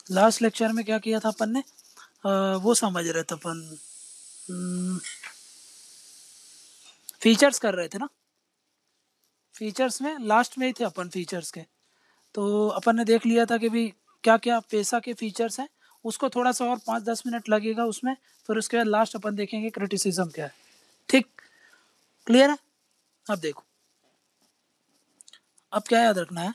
Last lecture में क्या किया था अपन ने, वो समझ रहे थे अपन, फीचर्स कर रहे थे ना, फीचर्स में लास्ट में ही थे अपन फीचर्स के। तो अपन ने देख लिया था कि भाई क्या क्या पैसा के फीचर्स हैं, उसको थोड़ा सा और 5-10 मिनट लगेगा उसमें, फिर उसके बाद लास्ट अपन देखेंगे क्रिटिसिज्म क्या है। ठीक, क्लियर है? अब देखो, अब क्या याद रखना है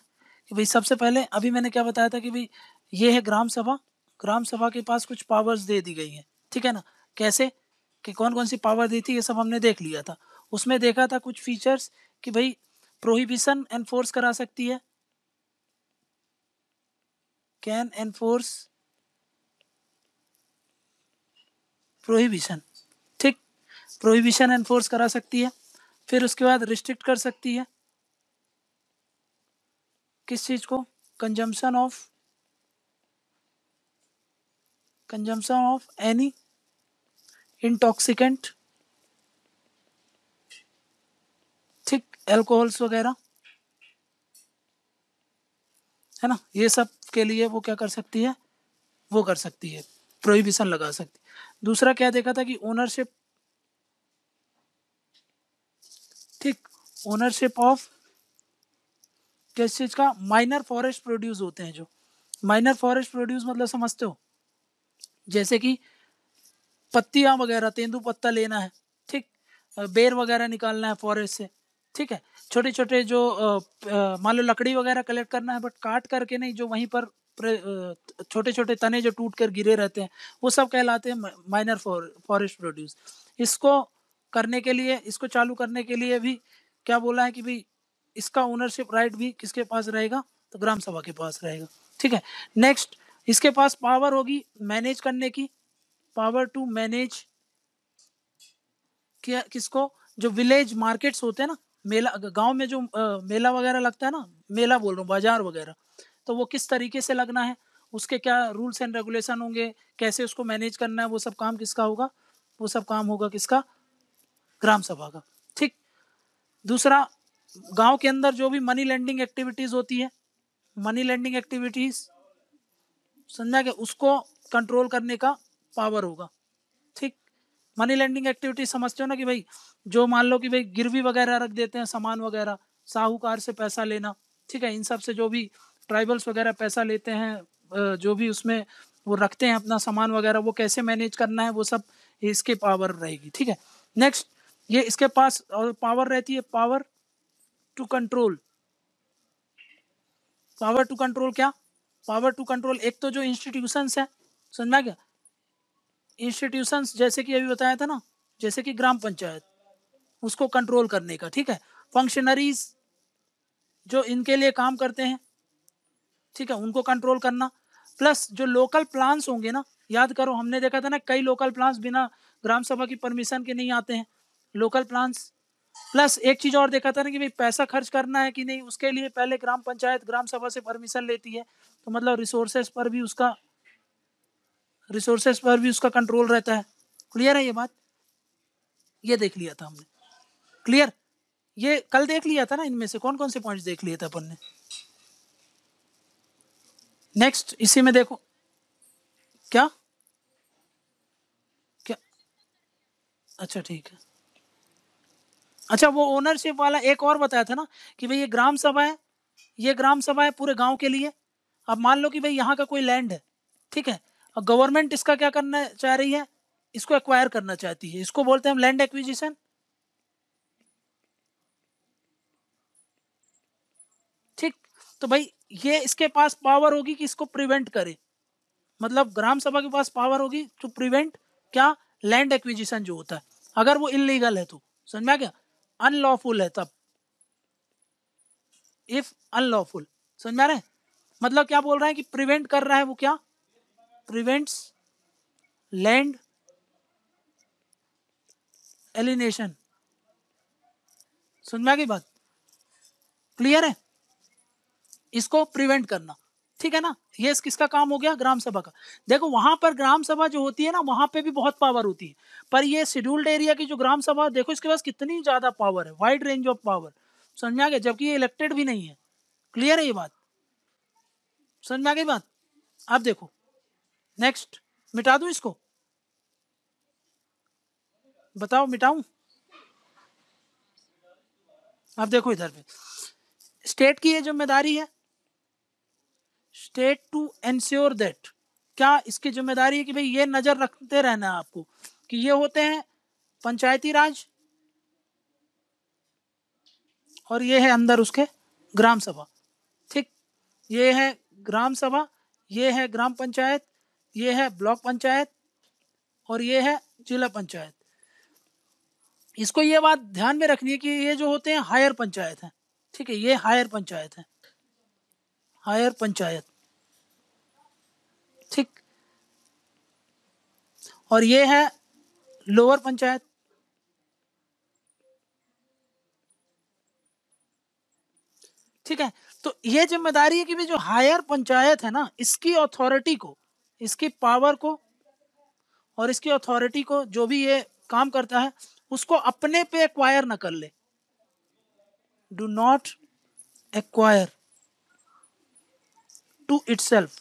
कि भाई सबसे पहले अभी मैंने क्या बताया था कि भाई ये है ग्राम सभा, ग्राम सभा के पास कुछ पावर्स दे दी गई हैं, ठीक है ना। कैसे कि कौन कौन सी पावर दी थी ये सब हमने देख लिया था। उसमें देखा था कुछ फीचर्स कि भाई प्रोहिबिशन एनफोर्स करा सकती है, कैन एनफोर्स प्रोहिबिशन, ठीक, प्रोहिबिशन एनफोर्स करा सकती है। फिर उसके बाद रिस्ट्रिक्ट कर सकती है किस चीज को, कंजम्पशन ऑफ एनी इंटॉक्सिकेंट, ठीक, एल्कोहल्स वगैरह, है ना। ये सब के लिए वो क्या कर सकती है, वो कर सकती है, प्रोहिबिशन लगा सकती है। दूसरा क्या देखा था कि ओनरशिप, ठीक, ओनरशिप ऑफ किस चीज का, माइनर फॉरेस्ट प्रोड्यूस होते हैं जो, माइनर फॉरेस्ट प्रोड्यूस मतलब समझते हो, जैसे कि पत्तियां वगैरह, तेंदू पत्ता लेना है, ठीक, बेर वगैरह निकालना है फॉरेस्ट से, ठीक है। छोटे छोटे जो मान लो लकड़ी वगैरह कलेक्ट करना है, बट काट करके नहीं, जो वहीं पर छोटे छोटे तने जो टूट कर गिरे रहते हैं, वो सब कहलाते हैं माइनर फॉरेस्ट प्रोड्यूस। इसको करने के लिए, इसको चालू करने के लिए भी क्या बोला है कि भाई इसका ओनरशिप राइट भी किसके पास रहेगा, तो ग्राम सभा के पास रहेगा, ठीक है। नेक्स्ट, इसके पास पावर होगी मैनेज करने की, पावर टू मैनेज क्या, किसको, जो विलेज मार्केट्स होते हैं ना, मेला गांव में जो मेला वगैरह लगता है ना, मेला बोल रहा हूँ, बाजार वगैरह, तो वो किस तरीके से लगना है, उसके क्या रूल्स एंड रेगुलेशन होंगे, कैसे उसको मैनेज करना है, वो सब काम किसका होगा, वो सब काम होगा किसका, ग्राम सभा का, ठीक। दूसरा, गांव के अंदर जो भी मनी लेंडिंग एक्टिविटीज होती है, मनी लेंडिंग एक्टिविटीज समझा के, उसको कंट्रोल करने का पावर होगा, ठीक। मनी लेंडिंग एक्टिविटी समझते हो ना कि भाई जो मान लो कि भाई गिरवी वगैरह रख देते हैं सामान वगैरह, साहूकार से पैसा लेना, ठीक है। इन सब से जो भी ट्राइबल्स वगैरह पैसा लेते हैं, जो भी उसमें वो रखते हैं अपना सामान वगैरह, वो कैसे मैनेज करना है, वो सब इसके पावर रहेगी, ठीक है। नेक्स्ट, ये इसके पास और पावर रहती है, power to control, power to control क्या, पावर टू कंट्रोल एक तो जो इंस्टीट्यूशंस है, समझना क्या, इंस्टीट्यूशंस जैसे कि अभी बताया था ना, जैसे कि ग्राम पंचायत, उसको कंट्रोल करने का, ठीक है। फंक्शनरीज जो इनके लिए काम करते हैं, ठीक है, उनको कंट्रोल करना। प्लस जो लोकल प्लान्स होंगे ना, याद करो हमने देखा था ना, कई लोकल प्लान्स बिना ग्राम सभा की परमिशन के नहीं आते हैं, लोकल प्लान्स। प्लस एक चीज और देखा था ना कि भाई पैसा खर्च करना है कि नहीं, उसके लिए पहले ग्राम पंचायत ग्राम सभा से परमिशन लेती है, तो मतलब रिसोर्सेस पर भी उसका कंट्रोल रहता है। क्लियर है ये बात, ये देख लिया था हमने, क्लियर। ये कल देख लिया था ना, इनमें से कौन कौन से पॉइंट्स देख लिए थे अपन ने। नेक्स्ट, इसी में देखो क्या क्या, अच्छा ठीक है। अच्छा, वो ओनरशिप वाला एक और बताया था ना कि भाई ये ग्राम सभा है, ये ग्राम सभा है पूरे गांव के लिए। अब मान लो कि भाई यहाँ का कोई लैंड है, ठीक है, और गवर्नमेंट इसका क्या करना चाह रही है, इसको एक्वायर करना चाहती है, इसको बोलते हैं हम लैंड एक्विजिशन, ठीक। तो भाई ये इसके पास पावर होगी कि इसको प्रिवेंट करे, मतलब ग्राम सभा के पास पावर होगी टू प्रिवेंट क्या, लैंड एक्विजिशन जो होता है, अगर वो इलीगल है तो, समझ में आ गया, अनलॉफुल है तब, इफ अनलॉफुल, समझ में आ रहा है, मतलब क्या बोल रहा है कि प्रिवेंट कर रहा है वो, क्या प्रिवेंट्स लैंड एलिनेशन, समझ में आ गई बात, क्लियर है, इसको प्रिवेंट करना, ठीक है ना। ये किसका काम हो गया, ग्राम सभा का। देखो वहां पर ग्राम सभा जो होती है ना, वहां पे भी बहुत पावर होती है, पर ये शेड्यूल्ड एरिया की जो ग्राम सभा, देखो इसके पास कितनी ज्यादा पावर है, वाइड रेंज ऑफ पावर, समझ में आ गया, जबकि ये इलेक्टेड भी नहीं है। क्लियर है ये बात, समझ में आ गई बात। अब देखो नेक्स्ट, मिटा दूं इसको, बताओ मिटाऊं? अब देखो इधर पे, स्टेट की ये जिम्मेदारी है, स्टेट टू एंश्योर दैट, क्या इसकी जिम्मेदारी है कि भाई ये नजर रखते रहना है आपको कि ये होते हैं पंचायती राज, और ये है अंदर उसके ग्राम सभा, ठीक, ये है ग्राम सभा, ये है ग्राम पंचायत, ये है ब्लॉक पंचायत, और ये है जिला पंचायत। इसको ये बात ध्यान में रखनी है कि ये जो होते हैं हायर पंचायत हैं, ठीक है, ये हायर पंचायत है, हायर पंचायत, ठीक, और ये है लोअर पंचायत। ठीक है, तो ये जिम्मेदारी है कि भी जो हायर पंचायत है ना, इसकी अथॉरिटी को, इसकी पावर को और इसकी अथॉरिटी को, जो भी ये काम करता है उसको अपने पे एक्वायर ना कर ले, do not acquire to itself.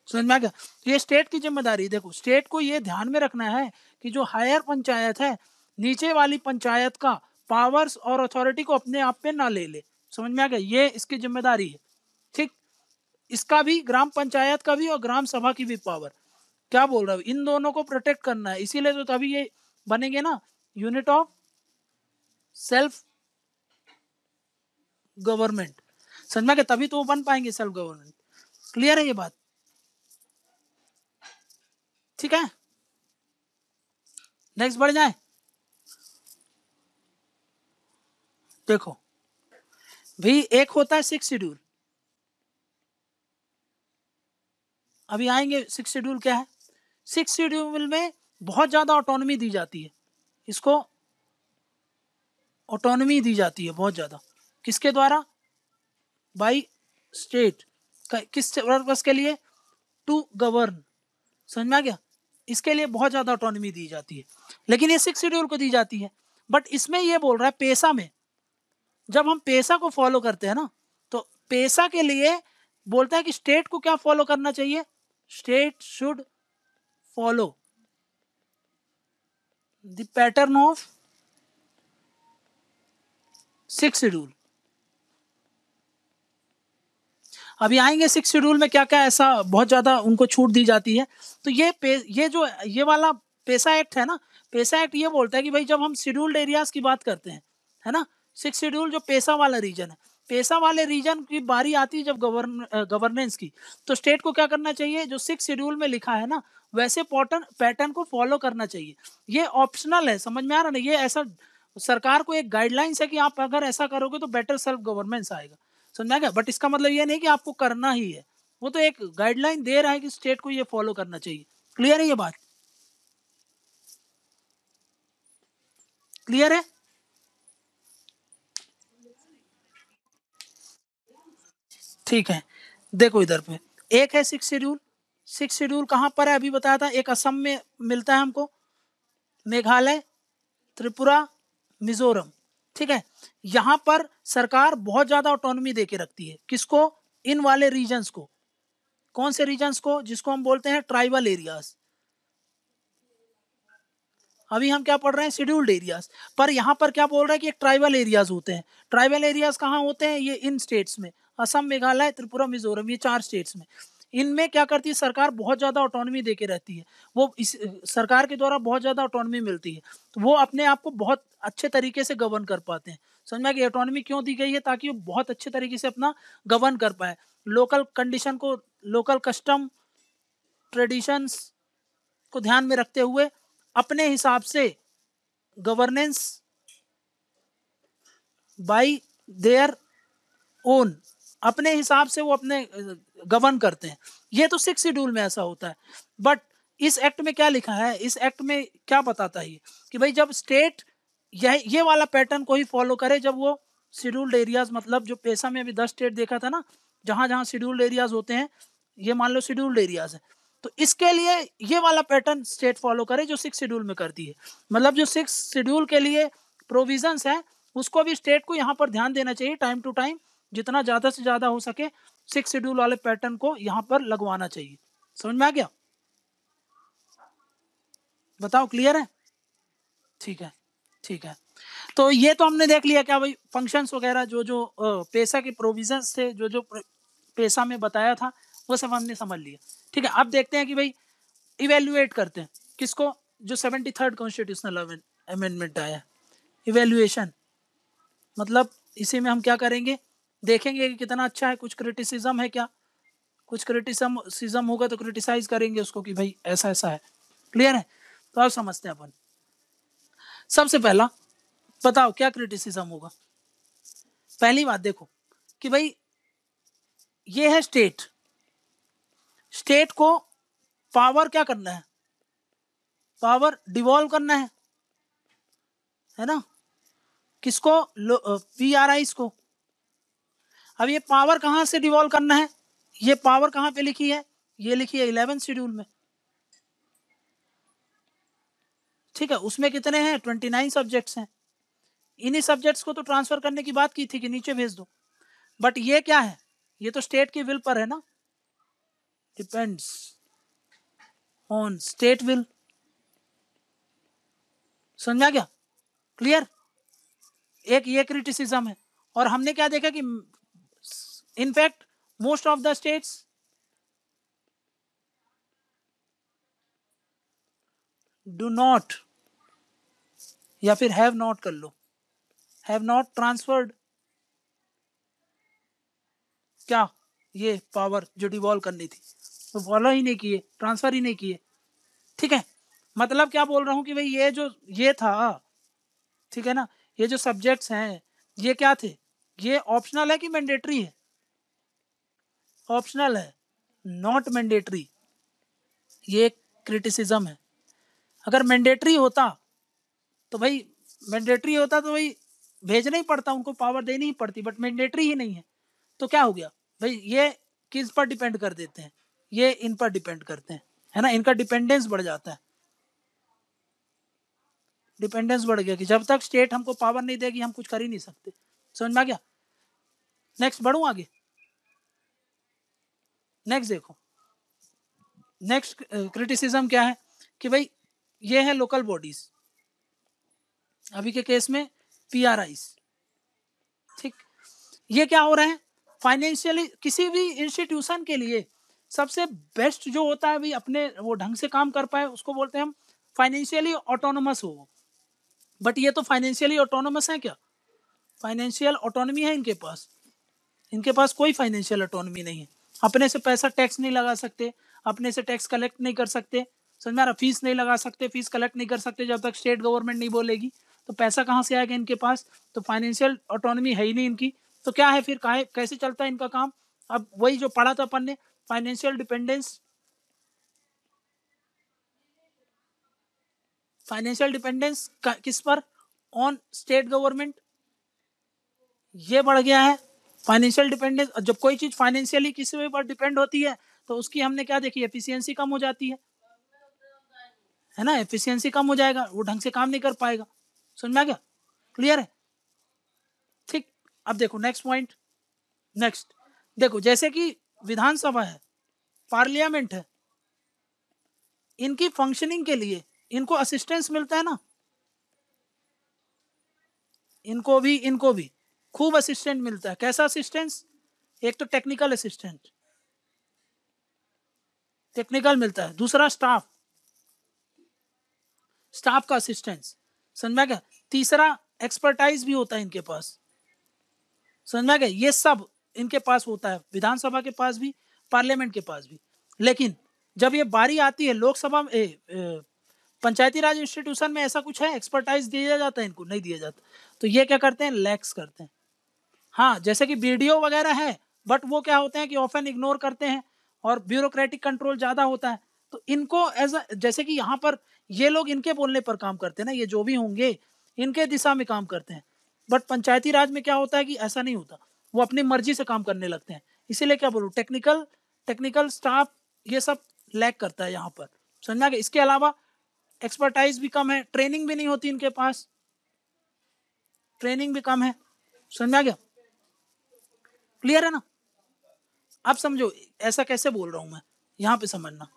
समझ में आ गया? ये स्टेट की जिम्मेदारी। देखो, स्टेट को ये ध्यान में रखना है कि जो हायर पंचायत है, नीचे वाली पंचायत का पावर्स और अथॉरिटी को अपने आप पे ना ले ले। समझ में आ गया? ये इसकी जिम्मेदारी है, ठीक। इसका भी, ग्राम पंचायत का भी और ग्राम सभा की भी पावर, क्या बोल रहा हूँ, इन दोनों को प्रोटेक्ट करना है। इसीलिए तो तभी ये बनेंगे ना यूनिट ऑफ सेल्फ गवर्नमेंट। समझ में आ गया? तभी तो वो बन पाएंगे सेल्फ गवर्नमेंट। क्लियर है ये बात? ठीक है, नेक्स्ट बढ़ जाए। देखो भाई, एक होता है सिक्स शेड्यूल। अभी आएंगे सिक्स शेड्यूल क्या है। सिक्स शेड्यूल में बहुत ज्यादा ऑटोनॉमी दी जाती है, इसको ऑटोनॉमी दी जाती है बहुत ज्यादा। किसके द्वारा? By state. किस पर्पस के लिए? To govern. समझ में आ गया? इसके लिए बहुत ज्यादा ऑटोनॉमी दी जाती है, लेकिन ये सिक्स शेड्यूल को दी जाती है। बट इसमें ये बोल रहा है पेशा में, जब हम पेशा को फॉलो करते हैं ना, तो पेशा के लिए बोलता है कि स्टेट को क्या फॉलो करना चाहिए? State should follow the pattern of six schedule. अभी आएंगे सिक्स शेड्यूल में क्या क्या ऐसा बहुत ज्यादा उनको छूट दी जाती है। तो ये जो ये वाला पेशा एक्ट है ना, पेशा एक्ट ये बोलता है कि भाई जब हम शेड्यूल्ड एरियाज की बात करते हैं, है ना, सिक्स शेड्यूल जो पेशा वाला रीजन है, पेशा वाले रीजन की बारी आती है जब गवर्नेंस की, तो स्टेट को क्या करना चाहिए? जो सिक्स शेड्यूल में लिखा है ना, वैसे पैटर्न को फॉलो करना चाहिए। ये ऑप्शनल है, समझ में आ रहा ना? ये ऐसा सरकार को एक गाइडलाइंस है कि आप अगर ऐसा करोगे तो बेटर सेल्फ गवर्नेंस आएगा। समझा गया? बट इसका मतलब ये नहीं कि आपको करना ही है, वो तो एक गाइडलाइन दे रहा है कि स्टेट को ये फॉलो करना चाहिए। क्लियर है ये बात? क्लियर है? ठीक है, देखो इधर पे एक है सिक्स शेड्यूल। सिक्स शेड्यूल कहाँ पर है? अभी बताया था, एक असम में मिलता है हमको, मेघालय, त्रिपुरा, मिजोरम। ठीक है, यहां पर सरकार बहुत ज्यादा ऑटोनॉमी देके रखती है। किसको? इन वाले रीजन्स को। कौन से रीजन्स को? जिसको हम बोलते हैं ट्राइबल एरियाज। अभी हम क्या पढ़ रहे हैं? Scheduled areas. पर यहाँ पर क्या बोल रहा है कि एक ट्राइबल एरियाज होते हैं। ट्राइबल एरियाज कहाँ होते हैं? ये इन स्टेट्स में, असम, मेघालय, त्रिपुरा, मिजोरम, ये चार स्टेट्स में। इनमें क्या करती है सरकार? बहुत ज्यादा ऑटोनॉमी देके रहती है। वो इस सरकार के द्वारा बहुत ज्यादा ऑटोनॉमी मिलती है, तो वो अपने आप को बहुत अच्छे तरीके से गवर्न कर पाते हैं। समझ में आ गया? ऑटोनॉमी क्यों दी गई है? ताकि वो बहुत अच्छे तरीके से अपना गवर्न कर पाए, लोकल कंडीशन को, लोकल कस्टम, ट्रेडिशंस को ध्यान में रखते हुए अपने हिसाब से गवर्नेंस बाय देयर ओन, अपने हिसाब से वो अपने गवर्न करते हैं। ये तो सिक्स शेड्यूल में ऐसा होता है। बट इस एक्ट में क्या लिखा है? इस एक्ट में क्या बताता है कि भाई जब स्टेट ये वाला पैटर्न को ही फॉलो करे, जब वो शेड्यूल्ड एरियाज, मतलब जो पेशा में अभी 10 स्टेट देखा था ना, जहां जहां शेड्यूल्ड एरियाज होते हैं, ये मान लो शेड्यूल्ड एरियाज है, तो इसके लिए ये वाला पैटर्न स्टेट फॉलो करे जो सिक्स शेड्यूल में करती है। मतलब जो सिक्स शेड्यूल के लिए प्रोविजंस है, उसको भी स्टेट को यहाँ पर ध्यान देना चाहिए टाइम टू टाइम, जितना ज़्यादा से ज़्यादा हो सके सिक्स शेड्यूल वाले पैटर्न को यहाँ पर लगवाना चाहिए। समझ में आ गया? बताओ, क्लियर है? ठीक है, ठीक है। तो ये तो हमने देख लिया क्या भाई, फंक्शंस वगैरह जो जो पैसा के प्रोविजंस थे, जो जो पैसा में बताया था, वो सब हमने समझ लिया। ठीक है, अब देखते हैं कि भाई इवेल्युएट करते हैं किसको, जो 73rd कॉन्स्टिट्यूशनल अमेंडमेंट आया है। इवेल्युएशन मतलब इसी में हम क्या करेंगे, देखेंगे कि कितना अच्छा है, कुछ क्रिटिसिज्म है क्या, कुछ क्रिटिसिज्म होगा तो क्रिटिसाइज करेंगे उसको कि भाई ऐसा ऐसा है। क्लियर है? तो आप समझते हैं अपन। सबसे पहला बताओ क्या क्रिटिसिज्म होगा। पहली बात देखो कि भाई ये है स्टेट, स्टेट को पावर क्या करना है, पावर डिवॉल्व करना है ना, किसको, PRIs को। अब ये पावर कहां से डिवॉल्व करना है, ये पावर कहां पे लिखी है, ये लिखी है 11th शेड्यूल में। ठीक है, उसमें कितने हैं, 29 सब्जेक्ट्स हैं। इन्हीं सब्जेक्ट्स को तो ट्रांसफर करने की बात की थी कि नीचे भेज दो, बट ये क्या है, ये तो स्टेट की विल पर है ना, डिपेंड्स ऑन स्टेट विल। समझा क्या? क्लियर? एक ये क्रिटिसिज्म है। और हमने क्या देखा कि in fact most of the states do not, या फिर हैव नॉट कर लो, हैव नॉट ट्रांसफर्ड क्या, ये पावर जो डिवॉल्व करनी थी, वो फॉलो ही नहीं किए, ट्रांसफर ही नहीं किए। ठीक है, मतलब क्या बोल रहा हूं कि भाई ये जो ये था, ठीक है ना, ये जो सब्जेक्ट्स हैं ये क्या थे, ये ऑप्शनल है कि मैंडेटरी है, ऑप्शनल है, नॉट मैंडेटरी। ये क्रिटिसिज्म है। अगर मैंडेटरी होता तो भाई, मैंडेटरी होता तो भाई भेजना ही पड़ता, उनको पावर देनी ही पड़ती, बट मैंडेटरी ही नहीं है। तो क्या हो गया भाई, ये किस पर डिपेंड कर देते हैं, ये इन पर डिपेंड करते हैं, है ना, इनका डिपेंडेंस बढ़ जाता है। डिपेंडेंस बढ़ गया कि जब तक स्टेट हमको पावर नहीं देगी हम कुछ कर ही नहीं सकते। समझ में आ गया? नेक्स्ट बढ़ूं आगे। नेक्स्ट देखो, नेक्स्ट क्रिटिसिज्म क्या है कि भाई ये है लोकल बॉडीज, अभी के केस में PRIs। ठीक, ये क्या हो रहा है, फाइनेंशियली किसी भी इंस्टीट्यूशन के लिए सबसे बेस्ट जो होता है भाई, अपने वो ढंग से काम कर पाए, उसको बोलते हैं हम फाइनेंशियली ऑटोनोमस हो। बट ये तो फाइनेंशियली ऑटोनोमस है क्या, फाइनेंशियल ऑटोनॉमी है इनके पास, इनके पास कोई फाइनेंशियल ऑटोनॉमी नहीं है। अपने से पैसा टैक्स नहीं लगा सकते, अपने से टैक्स कलेक्ट नहीं कर सकते, समझ में आ रहा, फीस नहीं लगा सकते, फीस कलेक्ट नहीं कर सकते जब तक स्टेट गवर्नमेंट नहीं बोलेगी। तो पैसा कहाँ से आएगा इनके पास, तो फाइनेंशियल ऑटोनॉमी है ही नहीं इनकी। तो क्या है फिर, कैसे चलता है इनका काम। अब वही जो पढ़ा था अपन ने, फाइनेंशियल डिपेंडेंस, फाइनेंशियल डिपेंडेंस किस पर, ऑन स्टेट गवर्नमेंट, ये बढ़ गया है फाइनेंशियल डिपेंडेंस। जब कोई चीज फाइनेंशियली किसी पर डिपेंड होती है तो उसकी हमने क्या देखी, एफिशिएंसी कम हो जाती है ना, एफिशिएंसी कम हो जाएगा, वो ढंग से काम नहीं कर पाएगा। समझ में आ गया? क्लियर है? ठीक, अब देखो नेक्स्ट पॉइंट। नेक्स्ट देखो, जैसे कि विधानसभा है, पार्लियामेंट है, इनकी फंक्शनिंग के लिए इनको असिस्टेंस मिलता है ना, इनको भी खूब असिस्टेंट मिलता है। कैसा असिस्टेंस, एक तो टेक्निकल असिस्टेंट, टेक्निकल मिलता है, दूसरा स्टाफ, स्टाफ का असिस्टेंस। समझ में आ गया? तीसरा एक्सपर्टाइज भी होता है इनके पास। समझ में आ गया? ये सब इनके पास होता है, विधानसभा के पास भी, पार्लियामेंट के पास भी। लेकिन जब ये बारी आती है लोकसभा में, पंचायती राज इंस्टीट्यूशन में, ऐसा कुछ है एक्सपर्टाइज दिया जाता है इनको, नहीं दिया जाता। तो ये क्या करते हैं, लैक्स करते हैं। हाँ, जैसे कि BDO वगैरह है, बट वो क्या होते हैं कि ऑफन इग्नोर करते हैं और ब्यूरोक्रेटिक कंट्रोल ज्यादा होता है। तो इनको एज जैसे कि यहाँ पर ये लोग इनके बोलने पर काम करते हैं ना, ये जो भी होंगे इनके दिशा में काम करते हैं। बट पंचायती राज में क्या होता है कि ऐसा नहीं होता, वो अपनी मर्जी से काम करने लगते हैं। इसीलिए क्या बोलूँ, टेक्निकल टेक्निकल स्टाफ ये सब लैक करता है यहाँ पर। समझना कि इसके अलावा एक्सपर्टाइज भी कम है, ट्रेनिंग भी नहीं होती इनके पास, ट्रेनिंग भी कम है। समझ में आ गया? क्लियर है ना? अब समझो ऐसा कैसे बोल रहा हूं मैं, यहां पे समझना।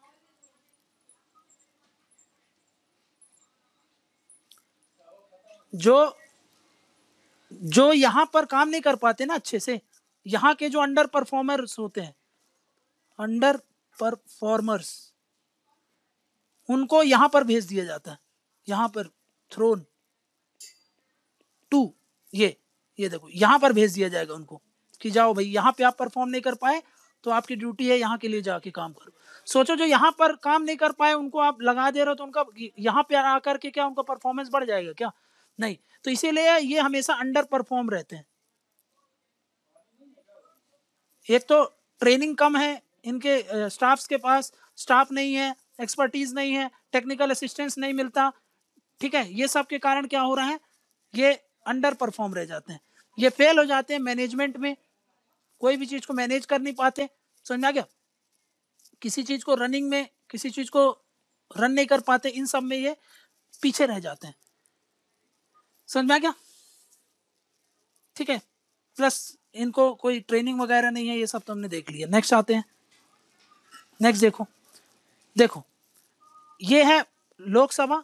जो जो यहां पर काम नहीं कर पाते ना अच्छे से, यहां के जो अंडर परफॉर्मर्स होते हैं, अंडर परफॉर्मर्स, उनको यहां पर भेज दिया जाता है, यहां पर थ्रोन टू, ये देखो यहां पर भेज दिया जाएगा उनको कि जाओ भाई यहां पे आप परफॉर्म नहीं कर पाए तो आपकी ड्यूटी है यहाँ के लिए जाके काम करो। सोचो जो यहाँ पर काम नहीं कर पाए उनको आप लगा दे रहे हो तो उनका यहाँ पे आकर के क्या उनका परफॉर्मेंस बढ़ जाएगा क्या? नहीं। तो इसीलिए ये हमेशा अंडर परफॉर्म रहते हैं। एक तो ट्रेनिंग कम है इनके स्टाफ्स के पास, स्टाफ नहीं है, एक्सपर्टीज नहीं है, टेक्निकल असिस्टेंस नहीं मिलता, ठीक है। ये सब के कारण क्या हो रहा है, ये अंडर परफॉर्म रह जाते हैं, ये फेल हो जाते हैं मैनेजमेंट में, कोई भी चीज को मैनेज कर नहीं पाते। समझ में आ गया? किसी चीज को रनिंग में, किसी चीज को रन नहीं कर पाते, इन सब में ये पीछे रह जाते हैं। समझ में आ गया? ठीक है। प्लस इनको कोई ट्रेनिंग वगैरह नहीं है, ये सब तो हमने देख लिया। नेक्स्ट आते हैं। नेक्स्ट देखो, देखो ये है लोकसभा,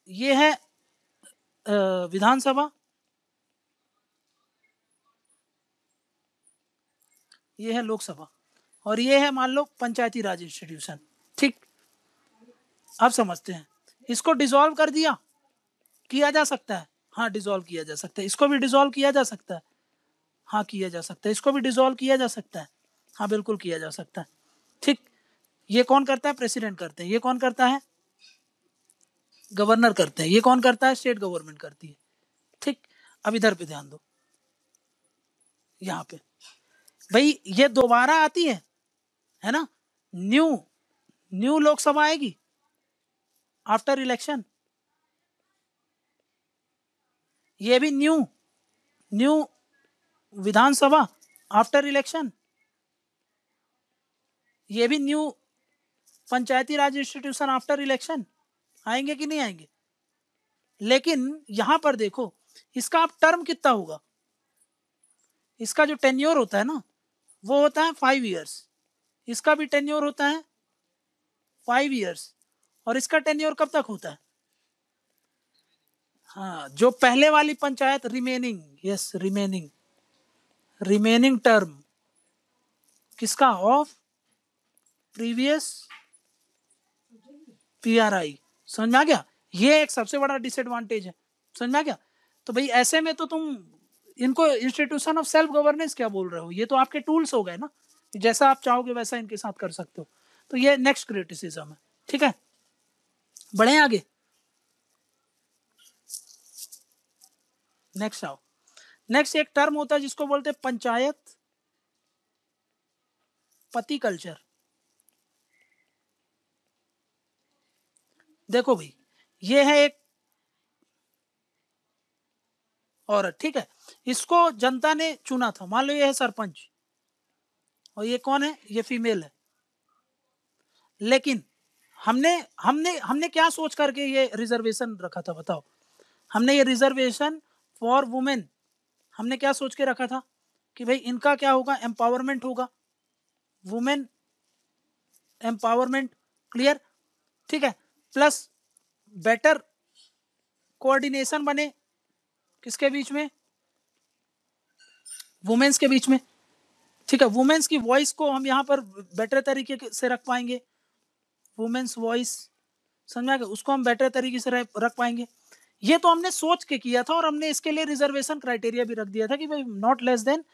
ये है विधानसभा, ये है लोकसभा, और ये है मान लो पंचायती राज इंस्टीट्यूशन। ठीक, अब समझते हैं। इसको डिसॉल्व कर दिया, किया जा सकता है, हाँ डिसॉल्व किया जा सकता है। इसको भी डिसॉल्व किया जा सकता है, हाँ किया जा सकता है। इसको भी डिसॉल्व किया जा सकता है, हाँ बिल्कुल किया जा सकता है। ठीक, ये कौन करता है? प्रेसिडेंट करते हैं। ये कौन करता है? गवर्नर करते हैं। ये कौन करता है? स्टेट गवर्नमेंट करती है। ठीक, अब इधर पे ध्यान दो, यहाँ पे भाई ये दोबारा आती है ना, न्यू न्यू लोकसभा आएगी आफ्टर इलेक्शन, ये भी न्यू न्यू विधानसभा आफ्टर इलेक्शन, ये भी न्यू पंचायती राज इंस्टीट्यूशन आफ्टर इलेक्शन। आएंगे कि नहीं आएंगे? लेकिन यहां पर देखो इसका अब टर्म कितना होगा, इसका जो टेन्योर होता है ना वो होता है 5 इयर्स, इसका भी टेन्योर होता है 5 इयर्स, और इसका टेन्योर कब तक होता है? हाँ, जो पहले वाली panchayat remaining, yes remaining, remaining term किसका? Of previous PRI. समझ में आ गया? ये एक सबसे बड़ा डिसएडवांटेज है। समझ में आ गया? तो भाई ऐसे में तो तुम इनको इंस्टीट्यूशन ऑफ सेल्फ गवर्नेंस क्या बोल रहे हो, ये तो आपके टूल्स हो गए ना, जैसा आप चाहोगे वैसा इनके साथ कर सकते हो। तो ये नेक्स्ट क्रिटिसिज्म है। ठीक है, बढ़े आगे। नेक्स्ट आओ। नेक्स्ट एक टर्म होता है जिसको बोलते हैं पंचायत पति कल्चर। देखो भाई ये है एक औरत, ठीक है, इसको जनता ने चुना था, मान लो ये है सरपंच, और ये कौन है? ये फीमेल है। लेकिन हमने हमने हमने क्या सोच करके ये रिजर्वेशन रखा था बताओ? हमने ये रिजर्वेशन फॉर वुमेन, हमने क्या सोच के रखा था कि भाई इनका क्या होगा? एम्पावरमेंट होगा, वुमेन एम्पावरमेंट। क्लियर? ठीक है, प्लस बेटर कोऑर्डिनेशन बने किसके बीच में? वुमेन्स के बीच में। ठीक है, वुमेन्स की वॉइस को हम यहाँ पर बेटर तरीके से रख पाएंगे, वुमेन्स वॉइस, समझ में आ गया? उसको हम बेटर तरीके से रख पाएंगे। ये तो हमने सोच के किया था, और हमने इसके लिए रिजर्वेशन क्राइटेरिया भी रख दिया था कि भाई not less than,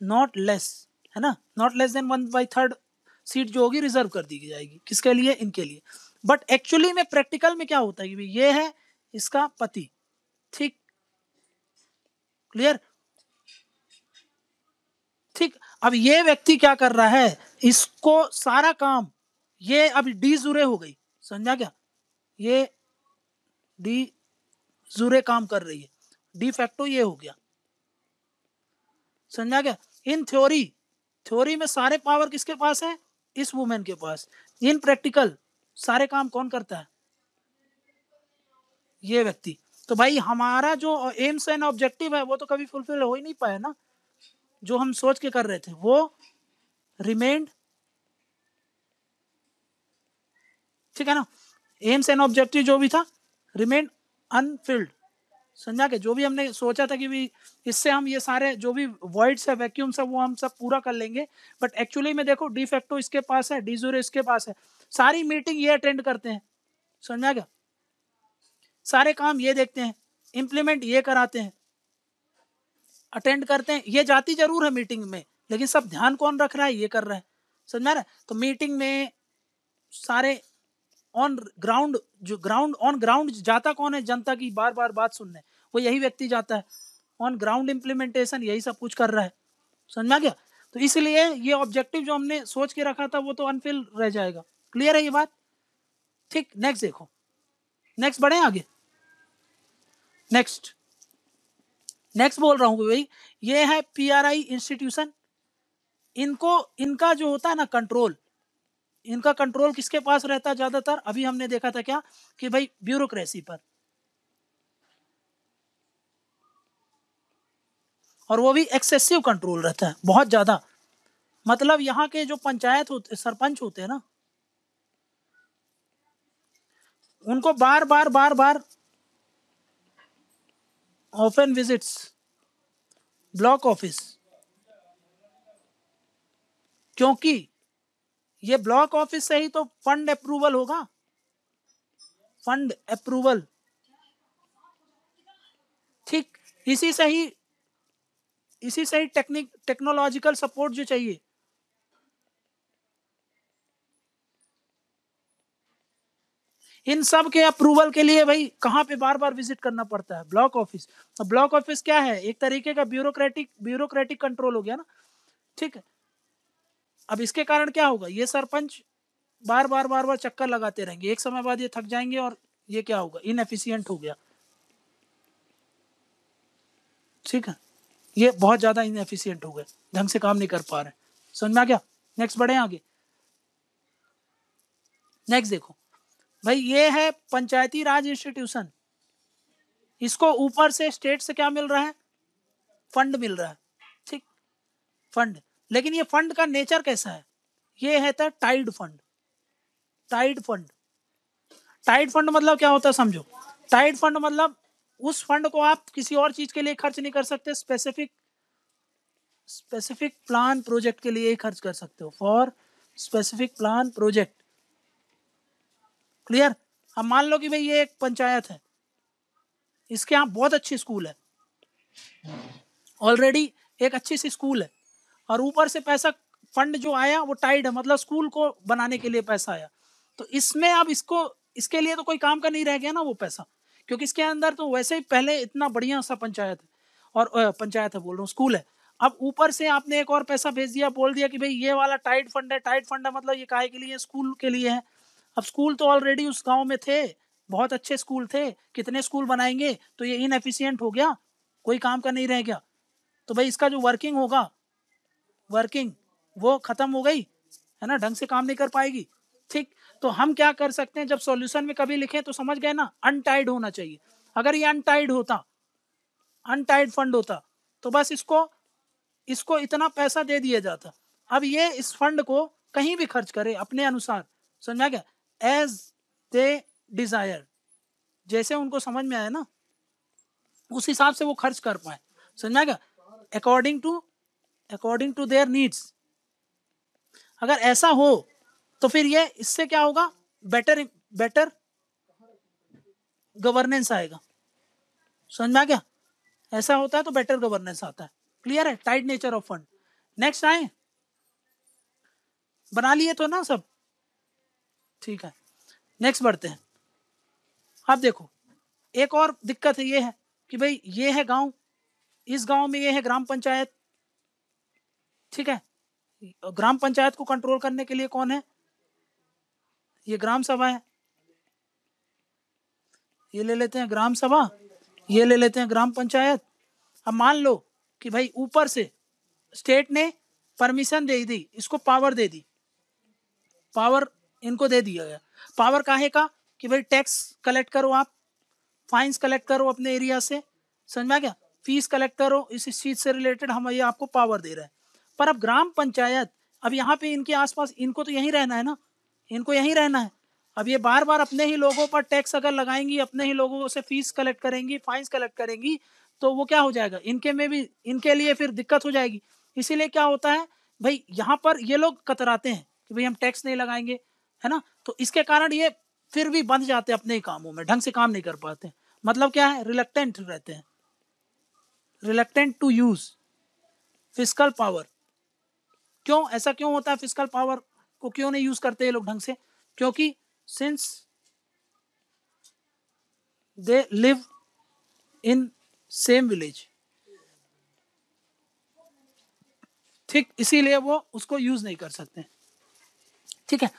not less, है ना, नॉट लेस देन 1/3 सीट जो होगी रिजर्व कर दी जाएगी, किसके लिए? इनके लिए। बट एक्चुअली में प्रैक्टिकल में क्या होता है कि भाई ये है इसका पति। ठीक, क्लियर? ठीक, अब ये व्यक्ति क्या कर रहा है, इसको सारा काम, ये अभी डी जुरे हो गई, समझा क्या? ये डी जुरे काम कर रही है, डी फैक्टो ये हो गया, समझा क्या? इन थ्योरी, थ्योरी में सारे पावर किसके पास है? इस वुमेन के पास। इन प्रैक्टिकल सारे काम कौन करता है? ये व्यक्ति। तो भाई हमारा जो एम्स एंड ऑब्जेक्टिव है वो तो कभी फुलफिल हो ही नहीं पाया ना, जो हम सोच के कर रहे थे वो रिमेन्ड ठीक है ना। एम्स एंड ऑब्जेक्टिव जो भी था रिमेन अनफिल्ड, समझा के, जो भी हमने सोचा था कि भी इससे हम ये सारे जो भी वॉइड्स है, वैक्यूम्स है, वो हम सब पूरा कर लेंगे, बट एक्चुअली में देखो डी फैक्टो इसके पास है, डी ज़ीरो इसके पास है, सारी मीटिंग ये अटेंड करते हैं, समझा क्या, सारे काम ये देखते हैं, इंप्लीमेंट ये कराते हैं, अटेंड करते हैं, ये जाती जरूर है मीटिंग में, लेकिन सब ध्यान कौन रख रहा है, ये कर रहा है, समझ रहा है। तो मीटिंग में सारे ऑन ग्राउंड, जो ग्राउंड ऑन ग्राउंड जाता कौन है, जनता की बार बार बात सुनने, वो यही व्यक्ति जाता है। ऑन ग्राउंड इम्प्लीमेंटेशन यही सब कुछ कर रहा है, समझ में आ गया। तो इसलिए ये ऑब्जेक्टिव जो हमने सोच के रखा था वो तो अनफिल रह जाएगा। क्लियर है ये बात? ठीक, नेक्स्ट देखो, नेक्स्ट बढ़े आगे। नेक्स्ट बोल रहा हूँ भाई, ये है पीआरआई इंस्टीट्यूशन। इनको, इनका जो होता है ना कंट्रोल, इनका कंट्रोल किसके पास रहता है ज्यादातर? अभी हमने देखा था क्या कि भाई ब्यूरोक्रेसी पर, और वो भी एक्सेसिव कंट्रोल रहता है, बहुत ज्यादा। मतलब यहाँ के जो पंचायत होते, सरपंच होते हैं ना, उनको बार बार ऑफन विजिट्स ब्लॉक ऑफिस, क्योंकि ये ब्लॉक ऑफिस से ही तो फंड अप्रूवल होगा, फंड अप्रूवल, ठीक, इसी से ही टेक्नोलॉजिकल सपोर्ट जो चाहिए, इन सब के अप्रूवल के लिए भाई कहाँ पे बार बार विजिट करना पड़ता है? Block office. अब ब्लॉक ऑफिस क्या है? एक तरीके का ब्यूरोक्रेटिक कंट्रोल हो गया ना, ठीक है। अब इसके कारण क्या होगा, ये सरपंच बार बार चक्कर लगाते रहेंगे, एक समय बाद ये थक जाएंगे और ये क्या होगा, इनएफिशिएंट हो गया, ठीक है, ये बहुत ज्यादा इनएफिशिएंट हो गए, ढंग से काम नहीं कर पा रहे, समझ में आ गया। नेक्स्ट बढ़े आगे। नेक्स्ट देखो भाई, ये है पंचायती राज इंस्टीट्यूशन। इसको ऊपर से स्टेट से क्या मिल रहा है? फंड मिल रहा है, ठीक, फंड। लेकिन ये फंड का नेचर कैसा है? ये है था tied fund. Tied fund, tied fund मतलब क्या होता है समझो। टाइड फंड मतलब उस फंड को आप किसी और चीज के लिए खर्च नहीं कर सकते, स्पेसिफिक प्लान प्रोजेक्ट के लिए ही खर्च कर सकते हो, for specific plan project. Clear? अब मान लो कि भाई ये एक पंचायत है, इसके यहाँ बहुत अच्छी स्कूल है, ऑलरेडी एक अच्छी सी स्कूल है, और ऊपर से पैसा फंड जो आया वो टाइड है, मतलब स्कूल को बनाने के लिए पैसा आया। तो इसमें अब इसको, इसके लिए तो कोई काम का नहीं रह गया ना वो पैसा, क्योंकि इसके अंदर तो वैसे ही पहले इतना बढ़िया सा पंचायत है, और पंचायत है बोल रहा हूँ, स्कूल है। अब ऊपर से आपने एक और पैसा भेज दिया, बोल दिया कि भाई ये वाला टाइड फंड है। टाइड फंड है मतलब ये काहे के लिए? स्कूल के लिए है। अब स्कूल तो ऑलरेडी उस गांव में थे, बहुत अच्छे स्कूल थे, कितने स्कूल बनाएंगे, तो ये इनएफिशिएंट हो गया, कोई काम का नहीं रह गया। तो भाई इसका जो वर्किंग होगा, वर्किंग वो खत्म हो गई है ना, ढंग से काम नहीं कर पाएगी, ठीक। तो हम क्या कर सकते हैं, जब सॉल्यूशन में कभी लिखें तो समझ गए ना, अनटाइड होना चाहिए। अगर ये अनटाइड होता, अनटाइड फंड होता, तो बस इसको इतना पैसा दे दिया जाता। अब ये इस फंड को कहीं भी खर्च करे अपने अनुसार, समझ में गया, एज दे डिजायर, जैसे उनको समझ में आया ना उस हिसाब से वो खर्च कर पाए, समझ में गया, अकॉर्डिंग टू देयर नीड्स। अगर ऐसा हो तो फिर ये, इससे क्या होगा, बेटर गवर्नेंस आएगा, समझ में आ गया। ऐसा होता है तो बेटर गवर्नेंस आता है। क्लियर है? Tight nature of fund. Next आए, बना लिए तो ना सब, ठीक है। नेक्स्ट बढ़ते हैं। अब देखो एक और दिक्कत है, ये है कि भाई ये है गांव, इस गांव में ये है ग्राम पंचायत, ठीक है। ग्राम पंचायत को कंट्रोल करने के लिए कौन है? ये ग्राम सभा है, ये ले लेते हैं ग्राम सभा, ये ले लेते हैं ग्राम पंचायत। अब मान लो कि भाई ऊपर से स्टेट ने परमिशन दे दी, इसको पावर दे दी, पावर इनको दे दिया गया। पावर काहे का? कि भाई टैक्स कलेक्ट करो, आप फाइन्स कलेक्ट करो अपने एरिया से, समझ में आ गया, फीस कलेक्ट करो, इस चीज से रिलेटेड हम ये आपको पावर दे रहे हैं। पर अब ग्राम पंचायत, अब यहाँ पे इनके आसपास, इनको तो यहीं रहना है ना, इनको यहीं रहना है। अब ये बार बार अपने ही लोगों पर टैक्स अगर लगाएंगी, अपने ही लोगों से फीस कलेक्ट करेंगी, फाइन्स कलेक्ट करेंगी, तो वो क्या हो जाएगा, इनके में भी, इनके लिए फिर दिक्कत हो जाएगी। इसीलिए क्या होता है भाई, यहाँ पर ये लोग कतराते हैं कि भाई हम टैक्स नहीं लगाएंगे, है ना। तो इसके कारण ये फिर भी बंध जाते हैं अपने ही कामों में, ढंग से काम नहीं कर पाते। मतलब क्या है, रिलक्टेंट रहते हैं, reluctant to use fiscal power. क्यों ऐसा क्यों होता है, फिस्कल पावर को क्यों नहीं यूज करते ये लोग ढंग से? क्योंकि since they live in same village, ठीक, इसीलिए वो उसको यूज नहीं कर सकते। ठीक है,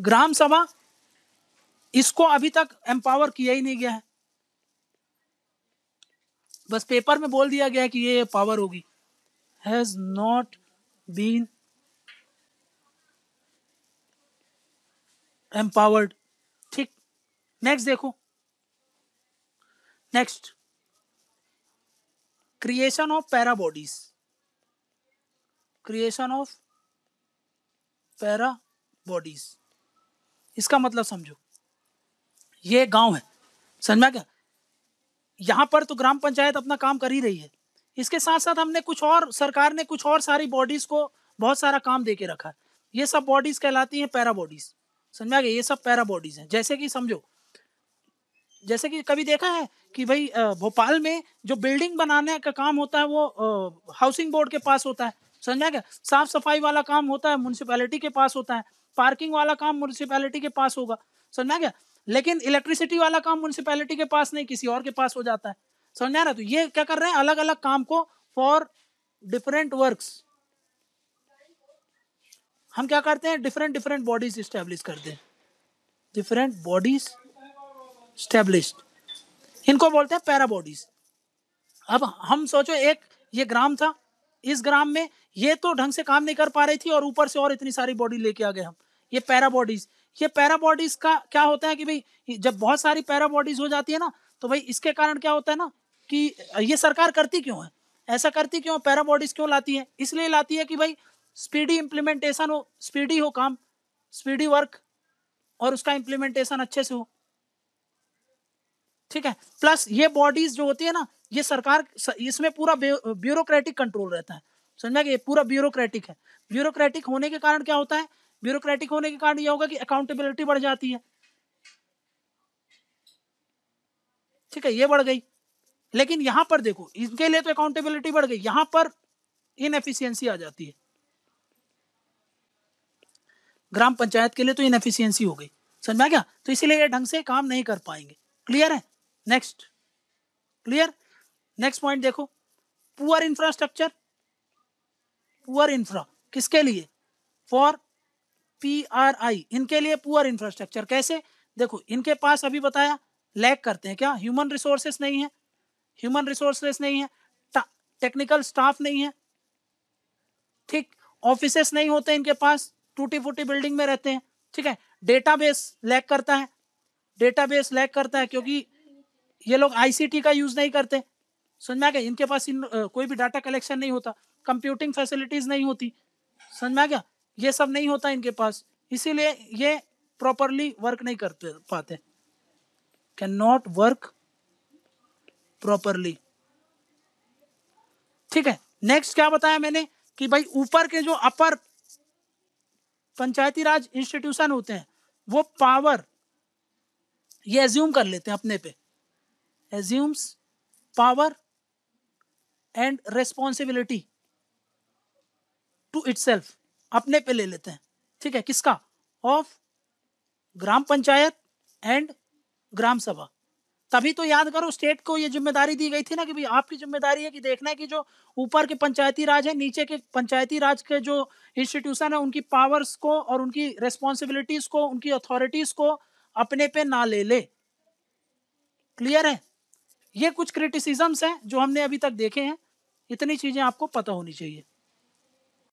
ग्राम सभा इसको अभी तक एम्पावर किया ही नहीं गया है, बस पेपर में बोल दिया गया है कि ये पावर होगी, हैज नॉट बीन एम्पावर्ड। ठीक, नेक्स्ट देखो, next creation of para bodies, creation of para bodies, इसका मतलब समझो, ये गांव है, समझ में क्या, यहां पर तो ग्राम पंचायत अपना काम कर ही रही है, इसके साथ साथ हमने कुछ और, सरकार ने कुछ और सारी बॉडीज को बहुत सारा काम दे के रखा है, ये सब बॉडीज कहलाती हैं पैरा बॉडीज, समझ में आ गया, ये सब पैरा बॉडीज हैं। जैसे कि समझो, जैसे कि कभी देखा है कि भाई भोपाल में जो बिल्डिंग बनाने का काम होता है वो हाउसिंग बोर्ड के पास होता है, समझ में आ गया, साफ सफाई वाला काम होता है म्यूनिसिपैलिटी के पास होता है, पार्किंग वाला काम म्यूनिसिपैलिटी के पास होगा, समझ में आ गया, लेकिन इलेक्ट्रिसिटी वाला काम म्यूनिसिपैलिटी के पास नहीं, किसी और के पास हो जाता है, समझ में आ रहा है। तो ये क्या कर रहे हैं, अलग अलग काम को फॉर डिफरेंट वर्क्स हम क्या करते हैं, डिफरेंट डिफरेंट बॉडीज स्टैब्लिश करते हैं, डिफरेंट बॉडीज स्टैब्लिश्ड, इनको बोलते हैं पैरा बॉडीज। अब हम सोचो, एक ये ग्राम था, इस ग्राम में ये तो ढंग से काम नहीं कर पा रही थी और ऊपर से और इतनी सारी बॉडी लेके आ गए हम, ये पैरा बॉडीज। ये पैरा बॉडीज का क्या होता है कि भाई जब बहुत सारी पैरा बॉडीज हो जाती है ना, तो भाई इसके कारण क्या होता है ना कि ये सरकार करती क्यों है, ऐसा करती क्यों, पैरा बॉडीज क्यों लाती है, इसलिए लाती है कि भाई स्पीडी इम्प्लीमेंटेशन हो, स्पीडी हो काम, स्पीडी वर्क, और उसका इम्प्लीमेंटेशन अच्छे से हो। ठीक है, प्लस ये बॉडीज जो होती है ना, ये सरकार, इसमें पूरा ब्यूरोक्रेटिक कंट्रोल रहता है, समझ में, ये पूरा ब्यूरोक्रेटिक है। ब्यूरोक्रेटिक होने के कारण क्या होता है, ब्यूरोक्रेटिक होने के कारण ये होगा कि अकाउंटेबिलिटी बढ़ जाती है, ठीक है, ये बढ़ गई। लेकिन यहां पर देखो, इनके लिए तो अकाउंटेबिलिटी बढ़ गई, यहां पर इनएफिशिएंसी आ जाती है, ग्राम पंचायत के लिए तो इनएफिशिएंसी हो गई, समझ में आ गया, तो इसीलिए ये ढंग से काम नहीं कर पाएंगे। क्लियर है, नेक्स्ट, क्लियर, नेक्स्ट पॉइंट देखो, पुअर इंफ्रास्ट्रक्चर, पुअर इंफ्रा किसके लिए, फॉर PRI, इनके लिए पुअर इंफ्रास्ट्रक्चर। कैसे, देखो इनके पास अभी बताया लैक करते हैं, क्या ह्यूमन रिसोर्सेस नहीं है, ह्यूमन रिसोर्सेस नहीं है, टेक्निकल स्टाफ नहीं है, ठीक, ऑफिसेस नहीं होते इनके पास, टूटी फूटी बिल्डिंग में रहते हैं, ठीक है, डेटाबेस लैक करता है, डेटाबेस लैक करता है क्योंकि ये लोग ICT का यूज नहीं करते, समझ में आ गया, इनके पास कोई भी डाटा कलेक्शन नहीं होता, कंप्यूटिंग फैसिलिटीज नहीं होती, समझ में आ गया, ये सब नहीं होता इनके पास, इसीलिए ये प्रॉपरली वर्क नहीं कर पाते, कैन नॉट वर्क प्रॉपरली। ठीक है, नेक्स्ट क्या बताया मैंने कि भाई ऊपर के जो अपर पंचायती राज इंस्टीट्यूशन होते हैं वो पावर ये एज्यूम कर लेते हैं अपने पे, assumes power and responsibility to itself, अपने पे ले लेते हैं, ठीक है, किसका, ऑफ ग्राम पंचायत एंड ग्राम सभा। तभी तो याद करो, स्टेट को ये जिम्मेदारी दी गई थी ना कि भाई आपकी जिम्मेदारी है कि देखना है कि जो ऊपर के पंचायती राज है, नीचे के पंचायती राज के जो इंस्टीट्यूशन है उनकी पावर्स को और उनकी रेस्पॉन्सिबिलिटीज को, उनकी अथॉरिटीज को अपने पे ना ले ले। क्लियर है, ये कुछ क्रिटिसिज्म्स हैं जो हमने अभी तक देखे हैं, इतनी चीजें आपको पता होनी चाहिए।